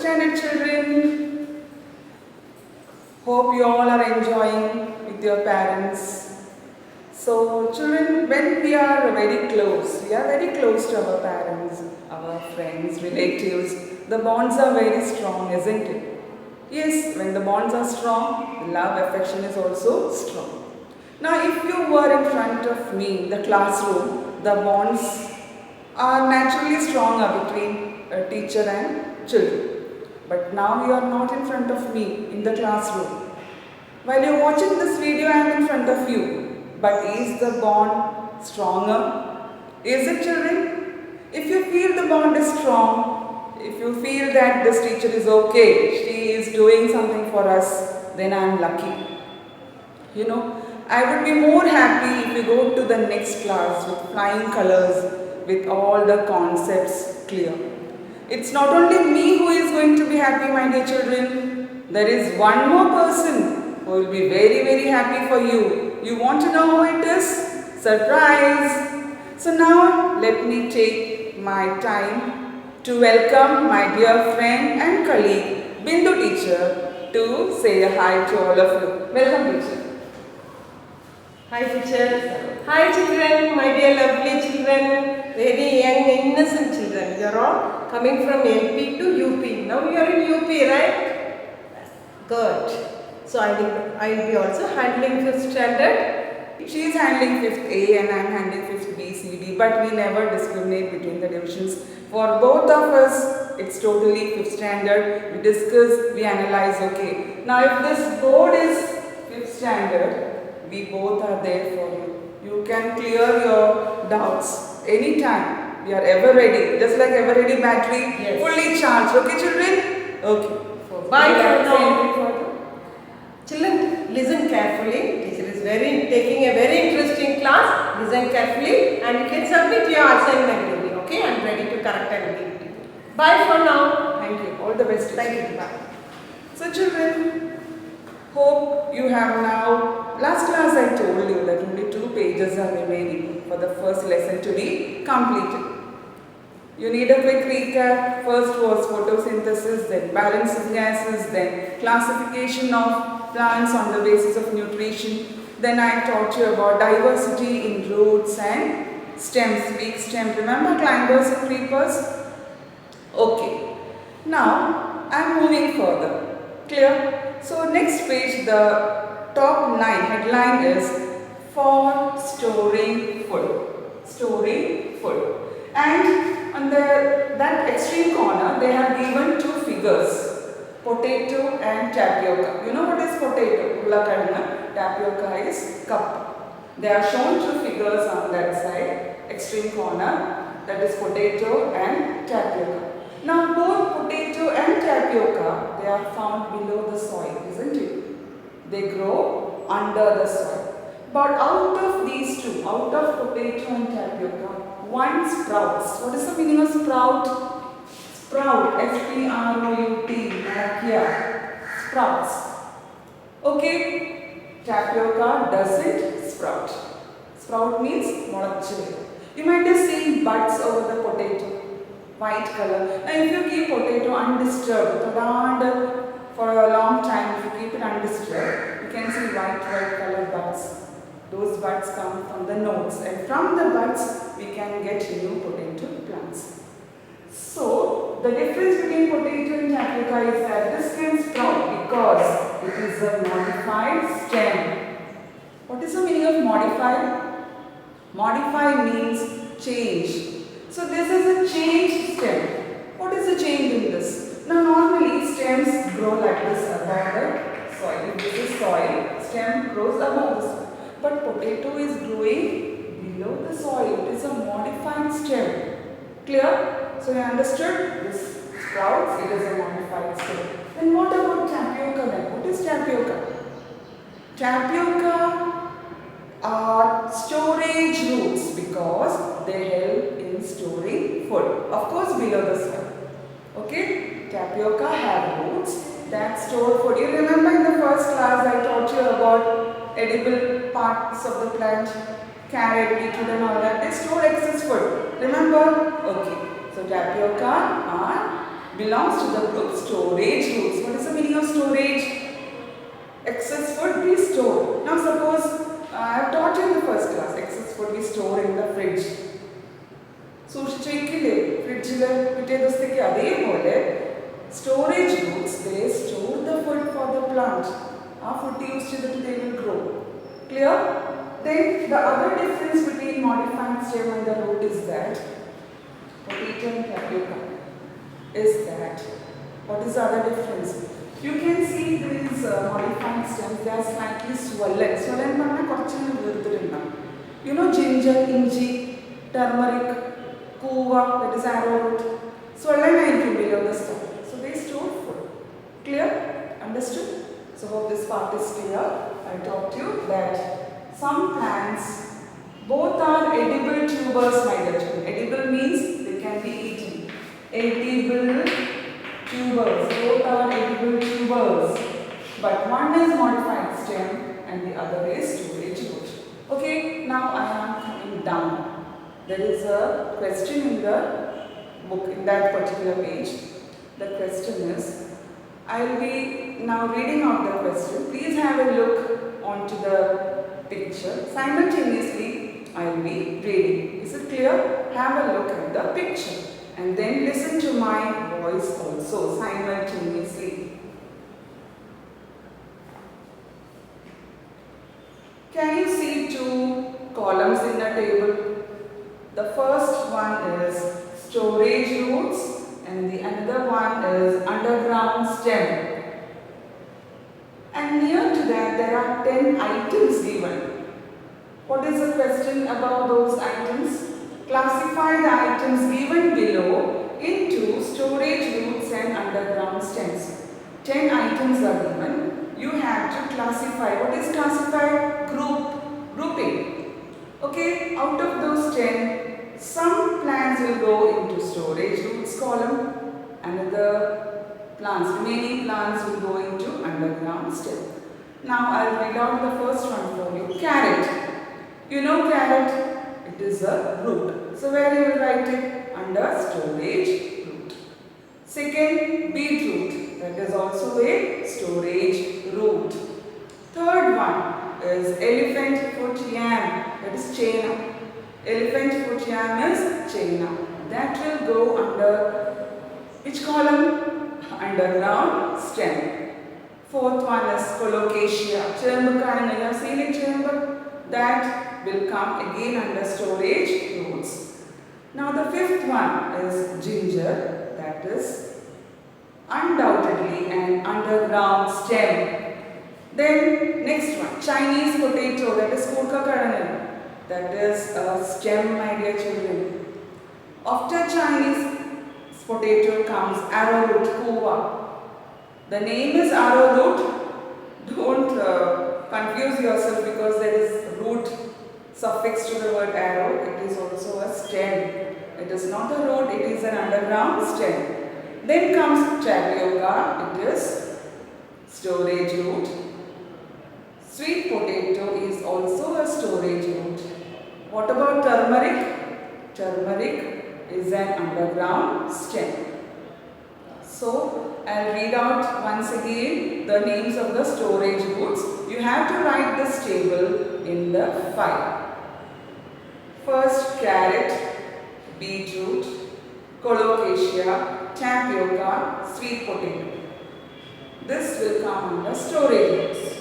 standard children. Hope you all are enjoying with your parents. So children, when we are very close to our parents, our friends, relatives, the bonds are very strong, isn't it? Yes, when the bonds are strong, the love, affection is also strong. Now if you were in front of me in the classroom, the bonds are naturally stronger between a teacher and children. But now you are not in front of me in the classroom. While you are watching this video, I am in front of you. But is the bond stronger? Is it, children? If you feel the bond is strong, if you feel that this teacher is okay, she is doing something for us, then I am lucky. You know, I would be more happy if you go to the next class with flying colors, with all the concepts clear. It's not only me who is going to be happy, my dear children. There is one more person who will be very, very happy for you. You want to know who it is? Surprise! So now let me take my time to welcome my dear friend and colleague, Bindu teacher, to say a hi to all of you. Welcome, teacher. Hi teacher. Hi children, my dear lovely children, very young innocent children. You are all coming from LP to UP. Now you are in UP, right? Good. So I will be also handling 5th standard. She is handling 5th A and I am handling 5th B, C, D, but we never discriminate between the divisions. For both of us, it's totally 5th standard. We discuss, we analyze, okay. Now if this board is 5th standard, we both are there for you. You can clear your doubts anytime. We are ever ready. Just like ever ready battery, yes. Fully charged. Okay, children? Okay. So, bye for now. Children, listen carefully. Teacher is taking a very interesting class. Listen carefully and you can submit your assignment. Okay, I am ready to correct and give it. Bye for now. Thank you. All the best. Thank you. Bye. So, children, hope you have now. Last class I told you that only 2 pages are remaining for the first lesson to be completed. You need a quick recap. First was photosynthesis, then balance of gases, then classification of plants on the basis of nutrition. Then I taught you about diversity in roots and stems, weak stem. Remember climbers and creepers? Okay. Now I am moving further. Clear? So next page, the top line, headline is for storing food. Storing food. And on that extreme corner, they have given 2 figures, potato and tapioca. You know what is potato? Tapioca is cup. They are shown 2 figures on that side, extreme corner, that is potato and tapioca. Now both potato and tapioca, they are found below the soil, isn't it? They grow under the soil. But out of these 2, out of potato and tapioca, one sprouts. What is the meaning of sprout? Sprout, S-P-R-O-U-T, sprouts. Okay, tapioca doesn't sprout. Sprout means molachche. You might have seen buds over the potato, white color. Now if you keep potato undisturbed, for a long time, if you keep it undisturbed, you can see white color buds. Those buds come from the nodes, and from the buds we can get new potato plants. So the difference between potato and tapioca is that this can sprout because it is a modified stem. What is the meaning of modified? Modified means change. So this is a changed stem. What is the change in this? Now normally stems grow like this above the soil. If this is soil, stem grows above the soil. But potato is growing below the soil. It is a modified stem. Clear? So you understood? This sprouts, it is a modified stem. Then what about tapioca then? What is tapioca? Tapioca are storage roots because they help in storing food. Of course below the soil. Okay? Tapioca have roots that store food. You remember in the first class I taught you about edible parts of the plant, carrot, beetroot and all that. They store excess food. Remember? Okay. So tapioca are belongs to the group storage roots. What is the meaning of storage? Excess food we store. Now suppose I have taught you in the first class, excess food we store in the fridge. സൂക്ഷിച്ചു വയ്ക്കില്ലേ ഫ്രിഡ്ജിൽ പിറ്റേ ദിവസത്തേക്ക്? അതേപോലെ storage Roots they store the food for the plant. ആ food use ചെയ്തിട്ട് they will grow. Clear? Then the other difference between modified stem and the root is that potato and tapioca is that what is the other difference? You can see these modified stems, they are slightly swollen. Swollen പറഞ്ഞാൽ കുറച്ചൊന്ന് വീർത്തിട്ടുണ്ടാവും. You know ginger, inji, turmeric, kuva, that is arrowroot. Swollen ആയിരിക്കും below the stem. So they store food. Clear? Understood? So hope this part is clear. I taught you that some plants both are edible tubers, my dear children. Edible means they can be eaten. Edible tubers, both are edible tubers. But one is modified stem and the other is storage root. Okay, now I am coming down. There is a question in the book, in that particular page. The question is, I will be now reading out the question. Please have a look onto the picture. Simultaneously, I will be reading. Is it clear? Have a look at the picture and then listen to my voice also simultaneously. Can you see two columns in the table? The first one is storage roots and the another one is underground stem. And near to that there are 10 items given. What is the question about those items? Classify the items given below into storage roots and underground stems. 10 items are given. You have to classify. What is classify? Grouping. Okay, out of those 10, some plants will go into storage roots column, another remaining plants will go into underground stem. Now I'll read out the first one for you. Carrot. You know carrot? It is a root. So where you will write it? Under storage root. Second, beetroot. That is also a storage root. Third one is elephant foot yam. That is chena. Elephant foot yam is chena. That will go under which column? Underground stem. Fourth one is colocasia. Chermbukana, you have seen it, chermbuk? That will come again under storage roots. Now the fifth one is ginger. That is undoubtedly an underground stem. Then next one, Chinese potato. That is kurkakaranal. That is a stem, my dear children. After Chinese potato comes arrowroot, kuva. The name is arrowroot. Don't confuse yourself because there is root suffix to the word arrow. It is also a stem. It is not a root, it is an underground stem. Then comes tapioca. It is storage root. Sweet potato is also a storage root. What about turmeric? Turmeric is an underground stem. So I'll read out once again the names of the storage roots. You have to write this table in the file. First, carrot, beetroot, colocasia, tapioca, sweet potato. This will come under storage roots.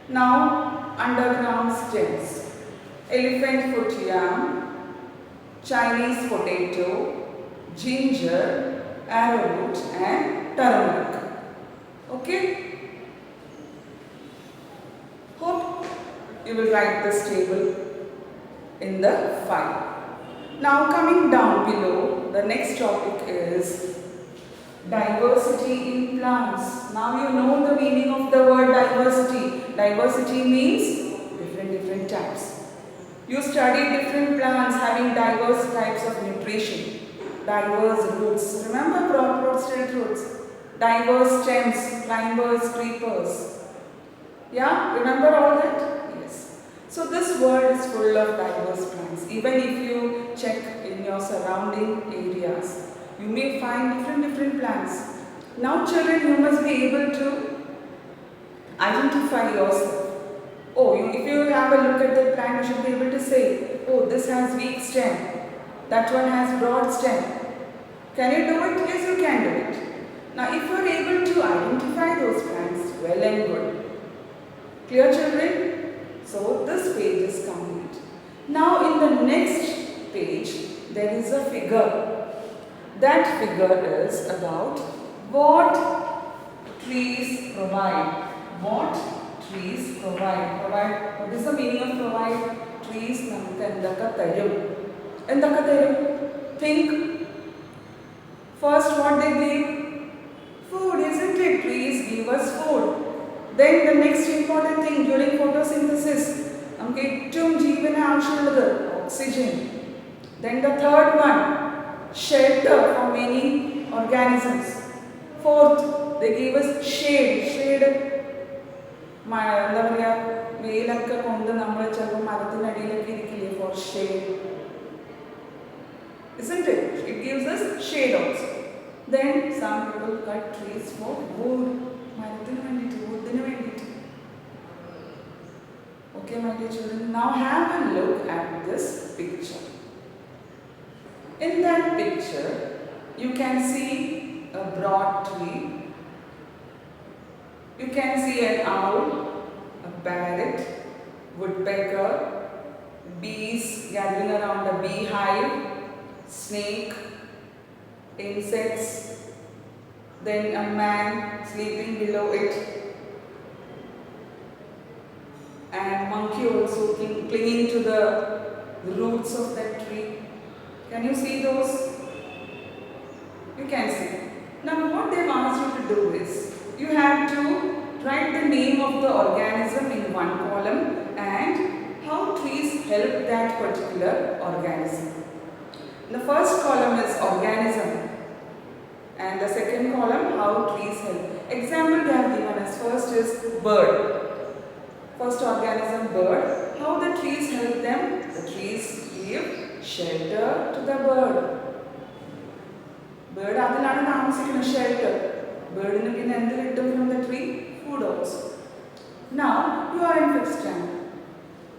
Now, underground stems. Elephant foot yam, Chinese potato, ginger, arrowroot and turmeric. Okay? Hope you will write this table in the file. Now coming down below, the next topic is diversity in plants. Now you know the meaning of the word diversity. Diversity means different types. You study different plants having diverse types of nutrition. Diverse roots. Remember broad roots, straight roots. Diverse stems, climbers, creepers. Yeah, remember all that? Yes. So this world is full of diverse plants. Even if you check in your surrounding areas, You may find different plants. Now children, you must be able to identify yourself. If you have a look at the plant, you should be able to say, oh, this has weak stem, that one has broad stem. Can you do it? Yes, you can do it. Now, if you are able to identify those plants, well and good. Clear, children? So, this page is complete. Now, in the next page, there is a figure. That figure is about what trees provide. What trees provide. What is the meaning of provide? Trees namukku endakka tharum. Endakka tharum? Think. First, what they give? Food, isn't it? Trees give us food. Then the next important thing during photosynthesis, നമുക്ക് ഏറ്റവും ജീവന് ആവശ്യമുള്ളത് oxygen. Then the third one, shelter for many organisms. Fourth, they give us shade. എന്താ പറയുക, വെയിലൊക്കെ കൊണ്ട് നമ്മൾ ചിലപ്പോൾ മരത്തിനടിയിലൊക്കെ ഇരിക്കില്ലേ for shade. Isn't it? It gives us shade also. Then some people cut trees for wood. മരത്തിന് വേണ്ടിയിട്ട്, woodന് വേണ്ടിയിട്ട്. Okay, my dear children. Now have a look at this picture. In that picture, you can see a broad tree. You can see an owl, a parrot, woodpecker, bees gathering around a beehive, snake, insects, then a man sleeping below it, and monkey also clinging to the roots of that tree. Can you see those? You can see. Now what they have asked you to do is, you have to write the name of the organism in one column and how trees help that particular organism. The first column is organism and the second column how trees help. Example they have given us. First is bird. First organism, bird. How the trees help them? The trees give shelter to the bird. Bird adilana താമസിക്കുന്ന shelter. Bird in the end from the tree, food also. Now you are in 5th standard.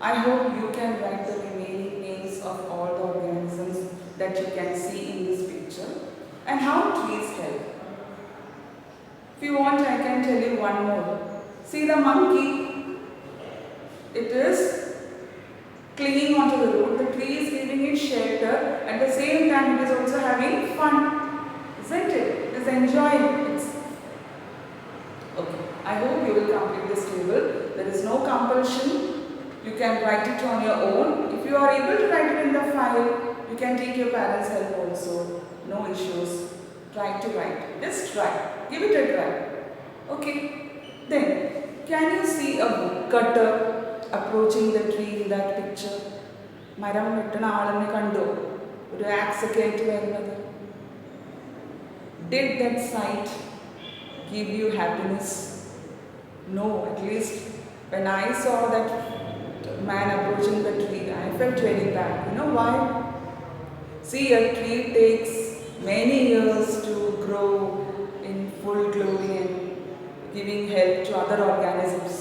I hope you can write the remaining names of all the organisms that you can see in this picture and how trees help. If you want, I can tell you one more. See the monkey, it is clinging onto the root. The tree is giving it shelter. At the same time, it is also having fun, isn't it? It is enjoying it. Okay, I hope you will complete this table. There is no compulsion. You can write it on your own. If you are able to write it in the file, you can take your parents' help also. No issues. Try to write. Just try. Give it a try. Okay. Then, can you see a woodcutter approaching the tree in that picture? മരം വെട്ടുന്ന ആളെന്നെ കണ്ടോ? ഒരു ax ഒക്കെ ആയിട്ട് വരുന്നത്. Did that sight give you happiness? No, at least when I saw that man approaching the tree, I felt very bad. You know why? See, a tree takes many years to grow in full glory and giving help to other organisms.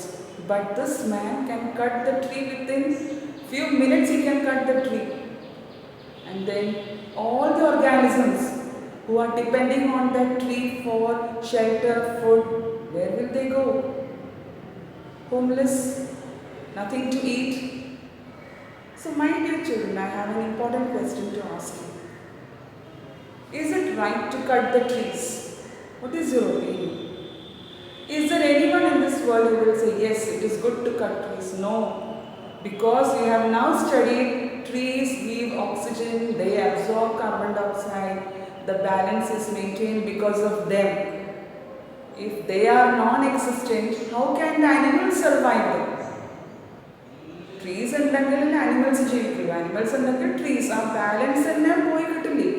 But this man can cut the tree within few minutes. He can cut the tree, and then all the organisms who are depending on that tree for shelter, food, where will they go? Homeless, nothing to eat. So my dear children, I have an important question to ask you. Is it right to cut the trees? What is your opinion? Is there anyone in this world who will say, yes, it is good to cut trees? No. Because we have now studied trees give oxygen, they absorb carbon dioxide, the balance is maintained because of them. If they are non-existent, how can the animals survive them? Trees ഉണ്ടെങ്കിൽ animals ജീവിക്കും. Animals ഉണ്ടെങ്കിൽ trees. ആ balance തന്നെ പോയി കിട്ടില്ലേ?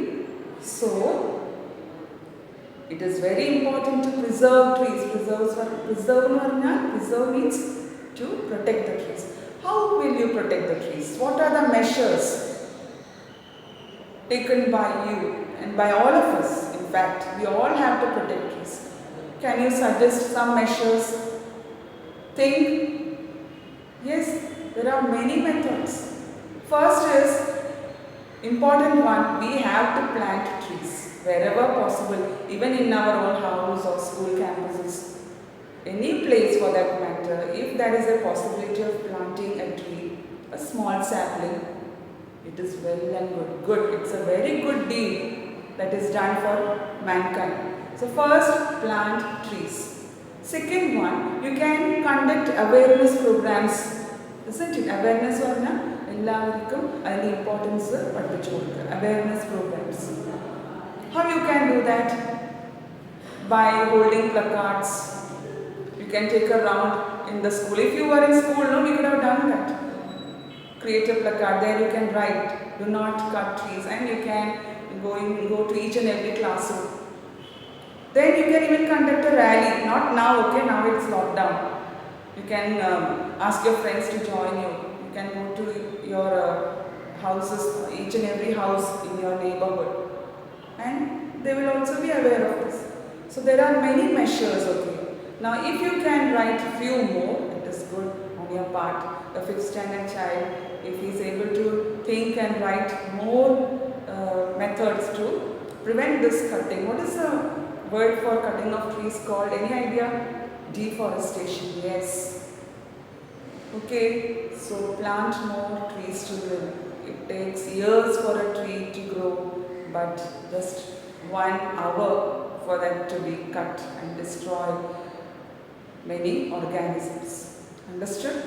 So, it is very important to preserve trees. Preserve means to protect the trees. How will you protect the trees? What are the measures taken by you and by all of us, in fact, we all have to protect trees. Can you suggest some measures? Think. Yes, there are many methods. First is important one, we have to plant trees wherever possible, even in our own house or school campuses. Any place for that matter, if there is a possibility of planting a tree, a small sapling, it is well and good. Good. It's a very good deed that is done for mankind. So first, plant trees. Second one, you can conduct awareness programs. Isn't it? Awareness പറഞ്ഞാൽ എല്ലാവർക്കും അതിന്റെ importance പഠിപ്പിച്ചു കൊടുക്കുക. Awareness programs. How you can do that? By holding placards. You can take a round in the school. If you were in school, no, we could have done that. Create a placard. There you can write, "Do not cut trees," and you can go to each and every classroom. Then you can even conduct a rally. Not now, okay? Now it's lockdown. You can ask your friends to join you. You can go to your houses, each and every house in your neighborhood, and they will also be aware of this. So there are many measures, okay? Now if you can write few more, it is good on your part. The 5th standard child, if he is able to think and write more methods to prevent this cutting. What is the word for cutting of trees called? Any idea? Deforestation, yes. Okay, so plant more trees, children. It takes years for a tree to grow, but just 1 hour for that to be cut and destroy many organisms. Understood?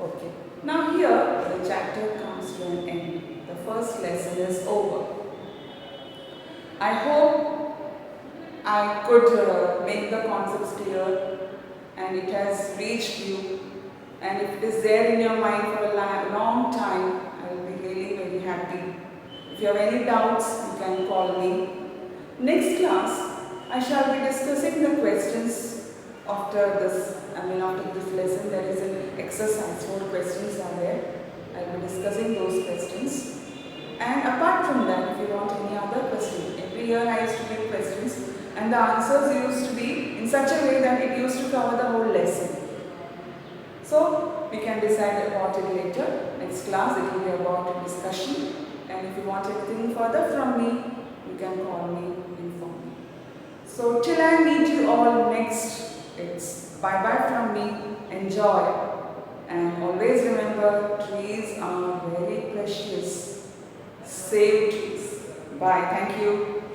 Okay. Now here the chapter comes to an end. The first lesson is over. I hope I could make the concepts clear and it has reached you, and if it is there in your mind for a long time, I will be really very happy. If you have any doubts, you can call me. Next class, I shall be discussing the questions after this lesson. There is an exercise, 4 questions are there. I will be discussing those questions. And apart from that, if you want any other question, every year I used to make questions and the answers used to be in such a way that it used to cover the whole lesson. So we can decide about it later. Next class it will be about discussion, and if you want anything further from me, you can call me, inform me. So till I meet you all next, it's bye bye from me. Enjoy, and always remember, trees are very precious. Save trees. Bye. Thank you.